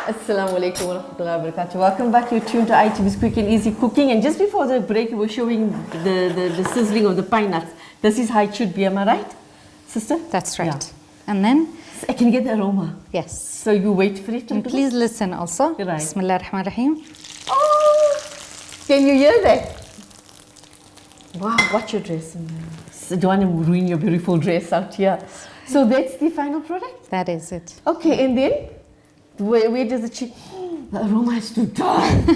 Assalamu alaikum wa rahmatullahi wa barakatuh. Welcome back. You're tuned to ITV's Quick and Easy Cooking. And just before the break, we were showing the sizzling of the pine nuts. This is how it should be, am I right, sister? That's right. Yeah. And then? I can get the aroma. Yes. So you wait for it? And please listen also. Right. Bismillah ar-Rahman ar-Rahim. Oh, can you hear that? Wow, watch your dress. I don't want to ruin your beautiful dress out here. So that's the final product? That is it. Okay, and then? Where does the cheese? The aroma is too dark.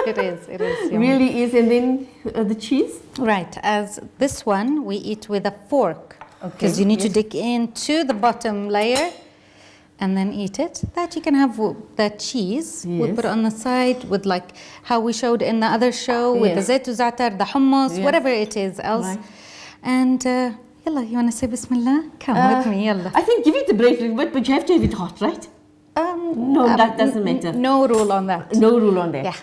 It is. It really is. And then the cheese? Right. As this one, we eat with a fork. Because you need to dig into the bottom layer and then eat it. That you can have that cheese. We put it on the side with like how we showed in the other show with the zayt za'atar, the hummus, whatever it is else. Right. And yalla, you want to say Bismillah? Come with me, yalla. I think give it a break a little bit, but you have to have it hot, right? No, that doesn't matter. No rule on that. No rule on that. Yeah.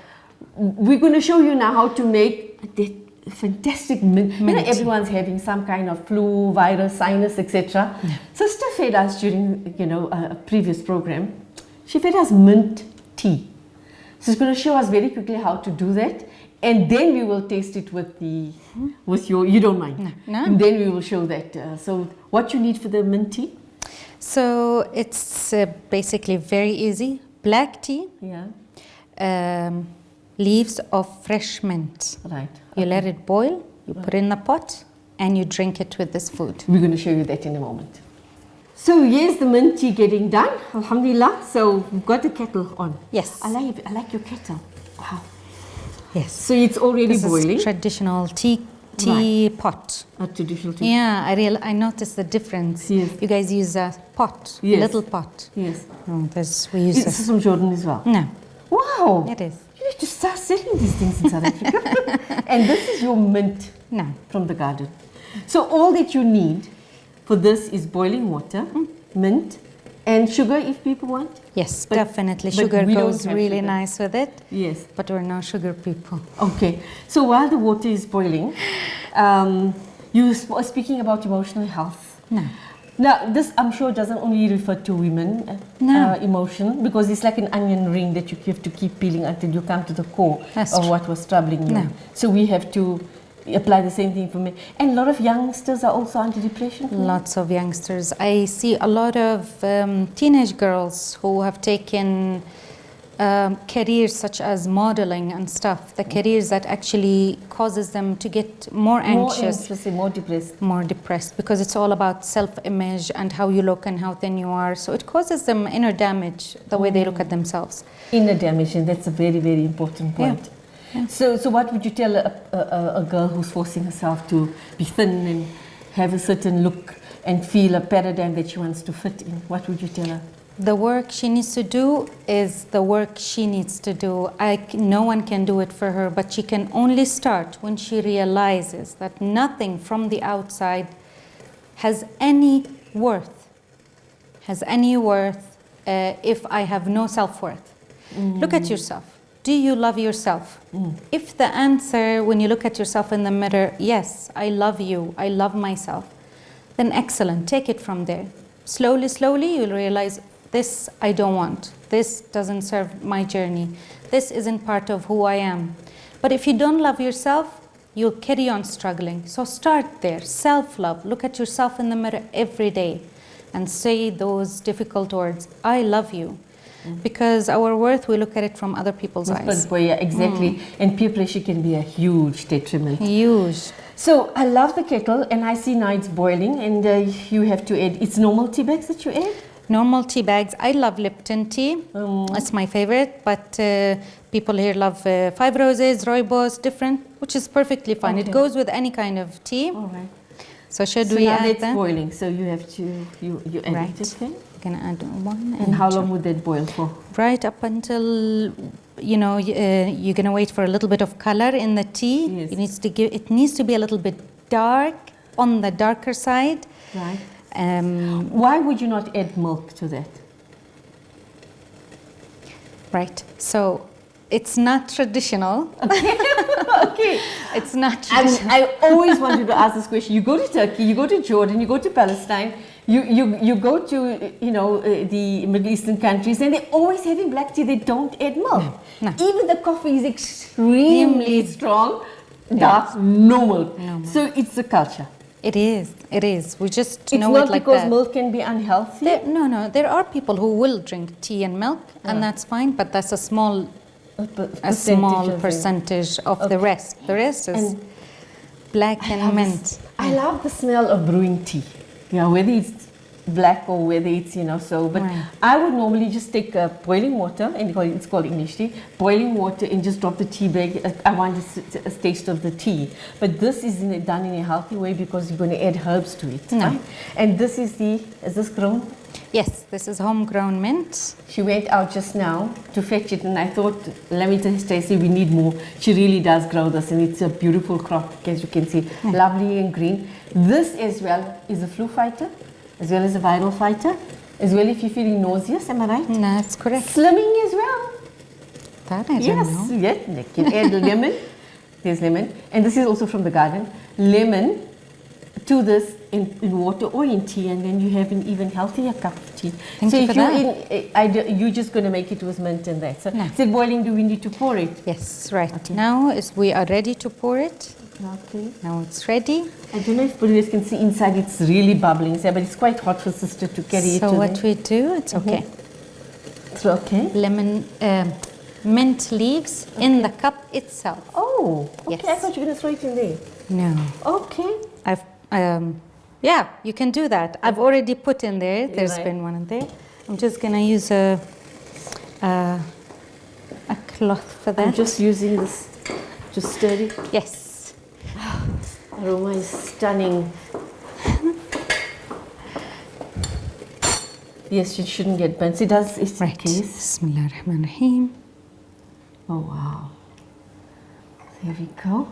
We're going to show you now how to make that fantastic mint. You know, everyone's having some kind of flu, virus, sinus, etc. Yeah. Sister fed us during, a previous program. She fed us mint tea. So she's going to show us very quickly how to do that. And then we will taste it with your, you don't mind? No. And then we will show that. So what you need for the mint tea? So it's basically very easy. Black tea. Yeah. Leaves of fresh mint. Right. You let it boil, you put it in the pot, and you drink it with this food. We're going to show you that in a moment. So here's the mint tea getting done. Alhamdulillah. So we've got the kettle on. Yes. I like your kettle. Wow. Yes. So it's already boiling. This is traditional tea pot. A traditional tea. Yeah, I noticed the difference. Yes. You guys use a pot, yes. little pot. Yes. Oh, we use this is from Jordan as well. No. Wow. It is. You need to start selling these things in South Africa. And this is your mint from the garden. So all that you need for this is boiling water, mint, and sugar if people want. Yes, definitely. Sugar goes really nice with it. Yes. But we're no sugar people. Okay. So while the water is boiling, you were speaking about emotional health. No. Now, this I'm sure doesn't only refer to women, emotion, because it's like an onion ring that you have to keep peeling until you come to the core of what was troubling you. No. So we have to apply the same thing for me. And a lot of youngsters are also under depression. Lots of youngsters. I see a lot of teenage girls who have taken careers such as modeling and stuff. The careers that actually causes them to get more anxious. More depressed. More depressed because it's all about self-image and how you look and how thin you are. So it causes them inner damage, the way they look at themselves. Inner damage, and that's a very, very important point. Yeah. Yeah. So what would you tell a girl who's forcing herself to be thin and have a certain look and feel a paradigm that she wants to fit in? What would you tell her? The work she needs to do is the work she needs to do. No one can do it for her, but she can only start when she realizes that nothing from the outside has any worth. If I have no self-worth. Look at yourself. Do you love yourself? If the answer, when you look at yourself in the mirror, yes, I love you, I love myself, then excellent, take it from there. Slowly, you'll realize, this I don't want. This doesn't serve my journey. This isn't part of who I am. But if you don't love yourself, you'll carry on struggling. So start there, self-love. Look at yourself in the mirror every day and say those difficult words, I love you. Because our worth, we look at it from other people's eyes. Yeah, exactly. And peer pressure can be a huge detriment. Huge. So I love the kettle, and I see now it's boiling, and you have to add, it's normal tea bags that you add? Normal tea bags. I love Lipton tea. It's my favorite, but people here love Five Roses, Rooibos, different, which is perfectly fine. Okay. It goes with any kind of tea. All right. So we add that? It's boiling, so you have to, you add it, okay? Going to add one. And how long would that boil for? Right up until, you're going to wait for a little bit of color in the tea. Yes. It needs to be a little bit dark, on the darker side. Right. Why would you not add milk to that? Right. So it's not traditional. Okay. Okay. It's not I mean, traditional. I always wanted to ask this question. You go to Turkey, you go to Jordan, you go to Palestine, you go to, the Middle Eastern countries, and they're always having black tea. They don't add milk. No. Even the coffee is extremely strong, dark, no milk. No milk. So it's the culture. It is. It is. We just It's know not it like because that. milk can be unhealthy. No. There are people who will drink tea and milk, and that's fine. But that's a small percentage of the rest. The rest is black and mint. I love the smell of brewing tea. Whether it's black or whether it's, but Right. I would normally just take boiling water, and it's called English tea, boiling water, and just drop the tea bag. I want a taste of the tea. But this is done in a healthy way because you're going to add herbs to it. No. Right? And this is this grown? Yes, this is homegrown mint. She went out just now to fetch it, and I thought, let me tell Stacey, we need more. She really does grow this, and it's a beautiful crop, as you can see, lovely and green. This as well is a flu fighter, as well as a viral fighter, as well if you're feeling nauseous, am I right? No, that's correct. Slimming as well. That I don't know. Yes, you can add lemon. There's lemon, and this is also from the garden. Lemon to this in water or in tea, and then you have an even healthier cup of tea. Thank so you if for you're you're just going to make it with mint and that. So No. is it boiling? Do we need to pour it? Yes, right. Now we are ready to pour it. Okay. Now it's ready. I don't know if viewers can see inside. It's really bubbling, but it's quite hot for sister to carry it. So to what them. we do, it's okay. It's okay. Lemon, mint leaves in the cup itself. Oh, okay. Yes. I thought you were going to throw it in there. No, Okay. yeah, you can do that. I've already put in there. There's Right. been one in there. I'm just gonna use a cloth for that. I'm just using this to stir it. Yes. Aroma is stunning. Yes, it shouldn't get burnt. It does. It's Right. the case. Bismillah ar-Rahman ar-Rahim. Oh wow. There we go.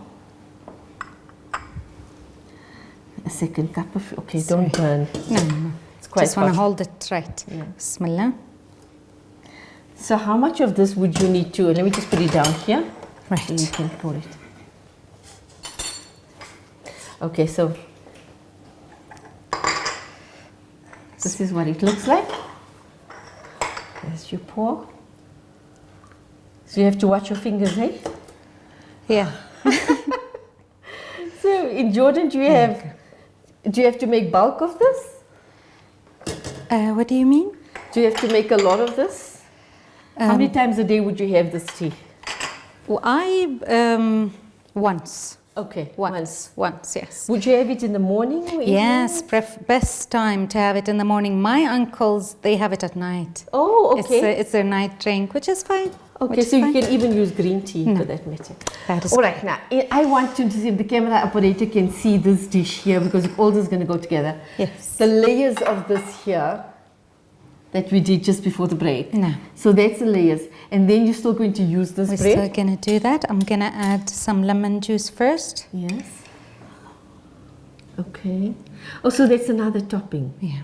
A second cup of. Okay, don't burn. No. It's quite Just want to hot. hold it right. Yeah. Bismillah. So how much of this would you need to? Let me just put it down here. Right. So you can pour it. Okay, so this is what it looks like as you pour. So you have to watch your fingers, eh? Yeah. So in Jordan, do you have to make bulk of this? What do you mean? Do you have to make a lot of this? How many times a day would you have this tea? Well, once. Okay, Once, yes. Would you have it in the morning or evening? Yes, best time to have it in the morning. My uncles, they have it at night. Oh, okay. It's their night drink, which is fine. Okay, so you can even use green tea for that matter. That is all right, now I want to see if the camera operator can see this dish here because all this is going to go together. Yes. The layers of this here that we did just before the break. No. So that's the layers. And then you're still going to use this We're bread? still going to do that. I'm going to add some lemon juice first. Yes. Okay. Oh, so that's another topping. Yeah.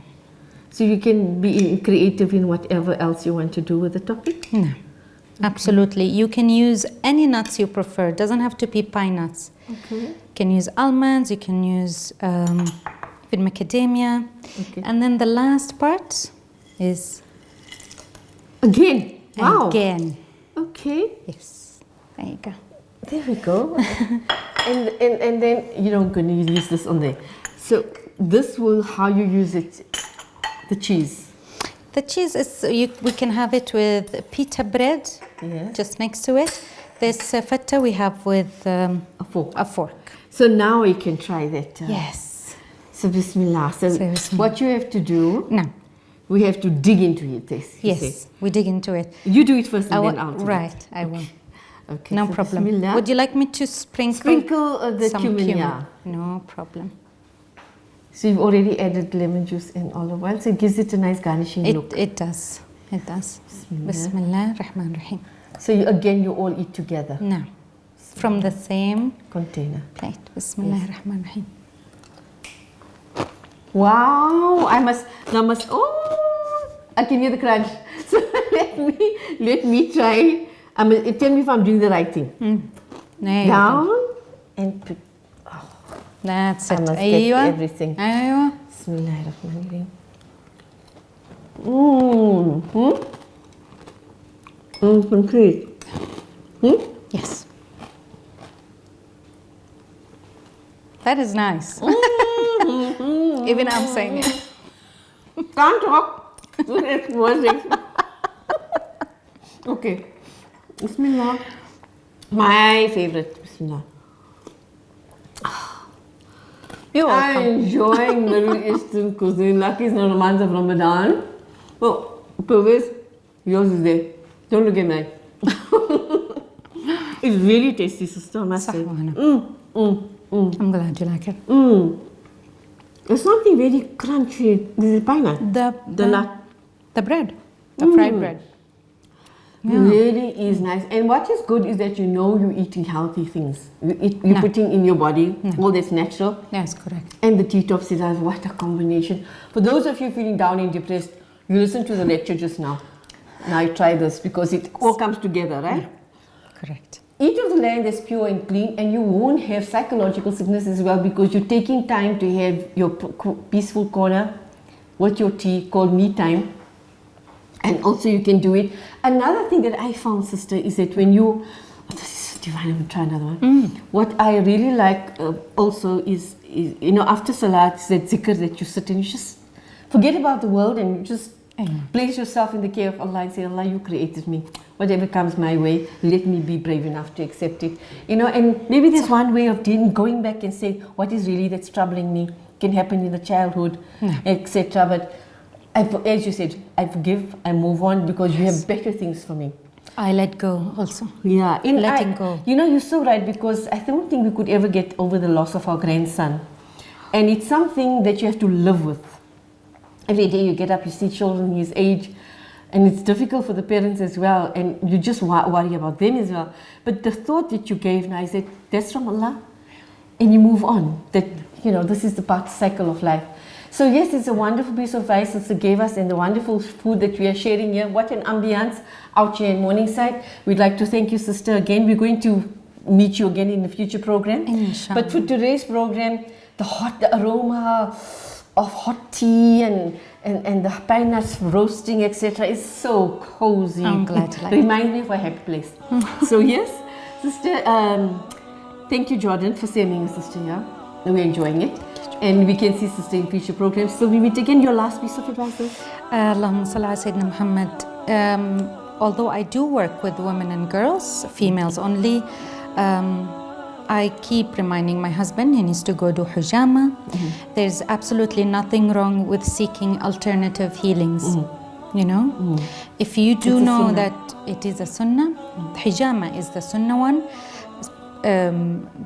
So you can be creative in whatever else you want to do with the topping? No. Absolutely. You can use any nuts you prefer. It doesn't have to be pine nuts. Okay. You can use almonds, you can use even macadamia. Okay. And then the last part is Again? Wow. again. Okay. Yes. There you go. There we go. and then you're not going to use this on there. So this will how you use it, the cheese. The cheese is, we can have it with pita bread, Yes. just next to it. This Fattah we have with A fork. a fork. So now we can try that. Yes. So bismillah. So Bismillah. what you have to do, No. we have to dig into it. Yes, we dig into it. You do it first and then I'll do it. Right, I will. Okay. No so problem. Bismillah. Would you like me to sprinkle? Sprinkle the some cumin, yeah. No problem. So you've already added lemon juice and olive oil, so it gives it a nice garnishing look. It does. It does. Bismillah. Bismillah ar-Rahman ar-Rahim. So again, you all eat together. No. From the same Container. plate. Bismillah ar-Rahman ar-Rahim. Wow! I must. Oh! I can hear the crunch. So let me try. Tell me if I'm doing the right thing. There you go. down and put. That's I it. must get أيوة. everything. أيوة. Bismillahirrahmanirrahim. Complete. Yes. That is nice. Even I'm saying it. Can't talk. It's working. Okay. Bismillah. My favorite. Bismillah. You're I'm welcome. enjoying Middle Eastern cuisine. Lucky it's not a month of Ramadan. Oh, Pervez, yours is there. Don't look at mine. It's really tasty, sister, I must say. صح وهنا. I'm glad you like it. There's something very crunchy. This is pineapple. The nut. The bread. The fried bread. It really is nice. And what is good is that you know you're eating healthy things. You're putting in your body all that's natural. Yes, correct. And the tea top scissors, what a combination. For those of you feeling down and depressed, you listen to the lecture just now. Now you try this because it all comes together, right? Yeah. Correct. Eat of the land that's pure and clean, and you won't have psychological sickness as well because you're taking time to have your peaceful corner with your tea called me time. And also you can do it. Another thing that I found, sister, is that when you, this is divine, I'm trying another one. What I really like also is, you know, after Salat, it's that zikr that you sit and you just forget about the world and you just place yourself in the care of Allah and say, Allah, you created me. Whatever comes my way, let me be brave enough to accept it. You know, and maybe there's one way of going back and saying, what is really that's troubling me? Can happen in the childhood, etc. But as you said, I forgive, I move on because you have better things for me. I let go also. Yeah, Letting go. You know, you're so right because I don't think we could ever get over the loss of our grandson. And it's something that you have to live with. Every day you get up, you see children his age, and it's difficult for the parents as well, and you just worry about them as well. But the thought that you gave now is that that's from Allah, and you move on. That, you know, this is the part cycle of life. So yes, it's a wonderful piece of advice Sister gave us and the wonderful food that we are sharing here. What an ambience out here in Morningside. We'd like to thank you, Sister, again. We're going to meet you again in a future program. Inshallah. But for today's program, the aroma of hot tea and the pine nuts roasting, etc. is so cozy. I'm glad you like it. Reminds me of a happy place. So yes, Sister, thank you, Jordan, for saving us, Sister. Yeah, we're enjoying it. And we can see Sister in future programs. So we meet again. Your last piece of advice, sir? اللهم صل على سيدنا محمد. Although I do work with women and girls, females only, I keep reminding my husband he needs to go do hijama. There's absolutely nothing wrong with seeking alternative healings. You know, if you do know that it is a sunnah, hijama is the sunnah one.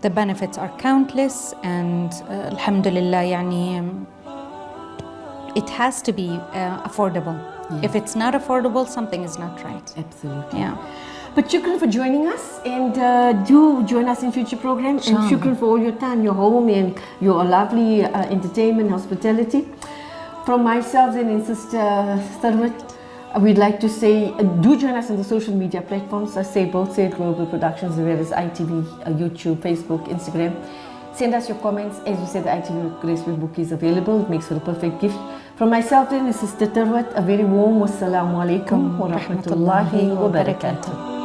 The benefits are countless, and alhamdulillah, yani, it has to be affordable. Yeah. If it's not affordable, something is not right. Absolutely. Yeah. But shukran for joining us, and do join us in future programs. And shukran for all your time, your home, and your lovely entertainment, hospitality. From myself and Sister Tharwat, we'd like to say, do join us on the social media platforms. I say both Said Global Productions, as well as ITV, YouTube, Facebook, Instagram. Send us your comments. As we said, the ITV Graceful book is available. It makes for the perfect gift. From myself and Sister Tharwat, a very warm wassalamu alaikum wa rahmatullahi wa barakatuh.